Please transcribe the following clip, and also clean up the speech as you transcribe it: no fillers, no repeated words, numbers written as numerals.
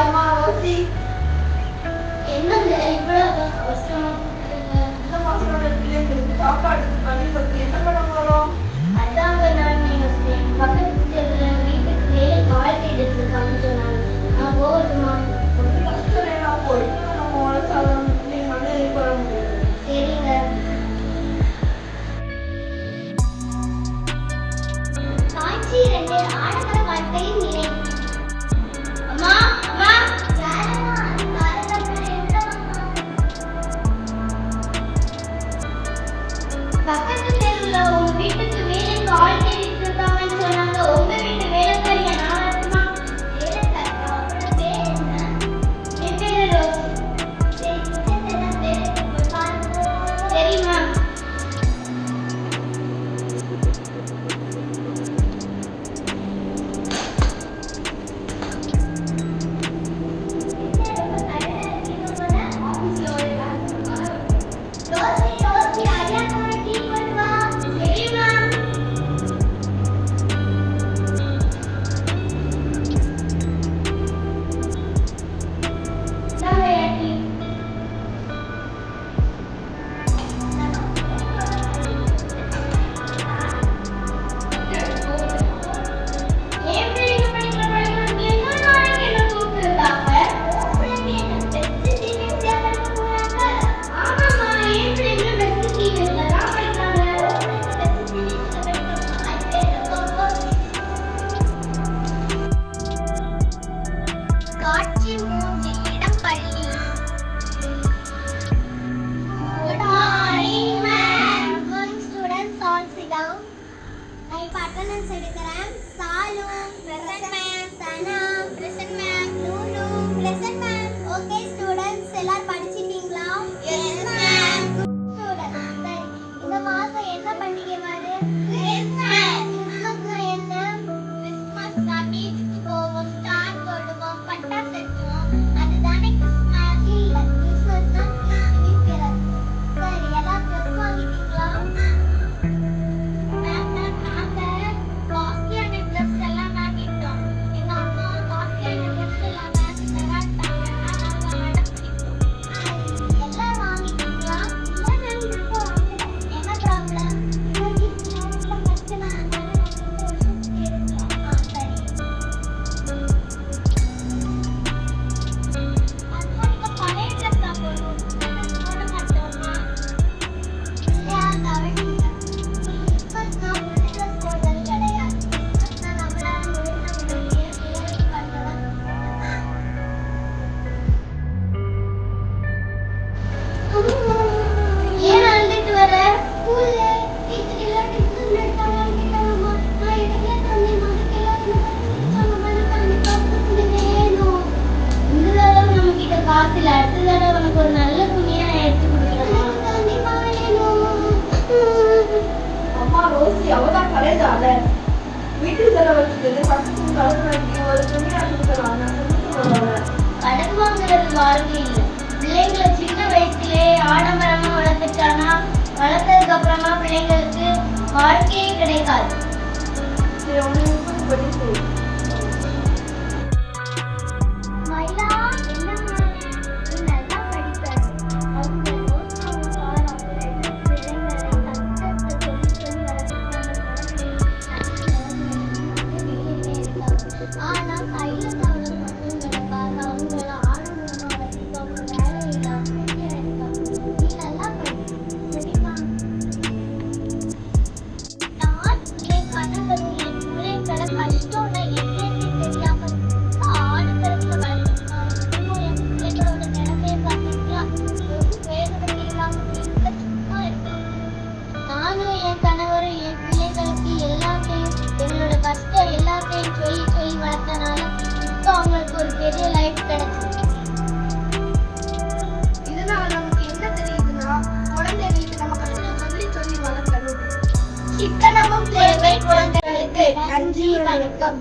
அம்மா ரோசி என்னங்க இவ்வளவு அவசரமா இந்த மாசத்தோட பிள்ளைங்களுக்கு சாப்பாடுக்கு பள்ளிகளுக்கு என்ன படம் வரும்? அதாங்க நான் யோசிச்சேன். பக்கத்து தெருல வீட்டுக்கு வேலை கால் எடுத்து இருக்காங்கன்னு சொன்னாங்க. நான் போகட்டுமா? ஒரு கஷ்டம் வேணாம் போய் நம்ம உழைச்சாலும் நீங்க வந்து போட முடியாது. சரிங்க. காட்சி 2 ஆடம்பர வாழ்க்கையின் நிலை. அம்மா அம்மா பக்கத்து தெருவுல உங்க வீட்டுக்கு வேலைக்கு ஆள் தேடிட்டு இருக்காங்கன்னு சொன்னாங்க. உங்க வீட்டு வேலைக்காரியா நான் வரட்டுமா? வேலைக்காரியா? அப்புறம் பேர் என்ன? என் பேரு ரோசி. சரி, கிச்சன்ல தான் பேரு. போய் பாருங்க. சரிம்மா. அம்மா ரோசி அவதான் கலைதால வீட்டு செலவழிச்சது பக்கத்து கலந்து ஒரு துணியா கொடுக்கலாம். கடன் வாங்குறது வாழ்க்கை இல்லை. பிள்ளைங்களை சின்ன வயசுலே ஆடம்பரமா வளர்த்துட்டானா வளர்த்ததுக்கு அப்புறமா பிள்ளைங்களுக்கு வாழ்க்கையே கிடைக்காது. நன்றி வணக்கம்.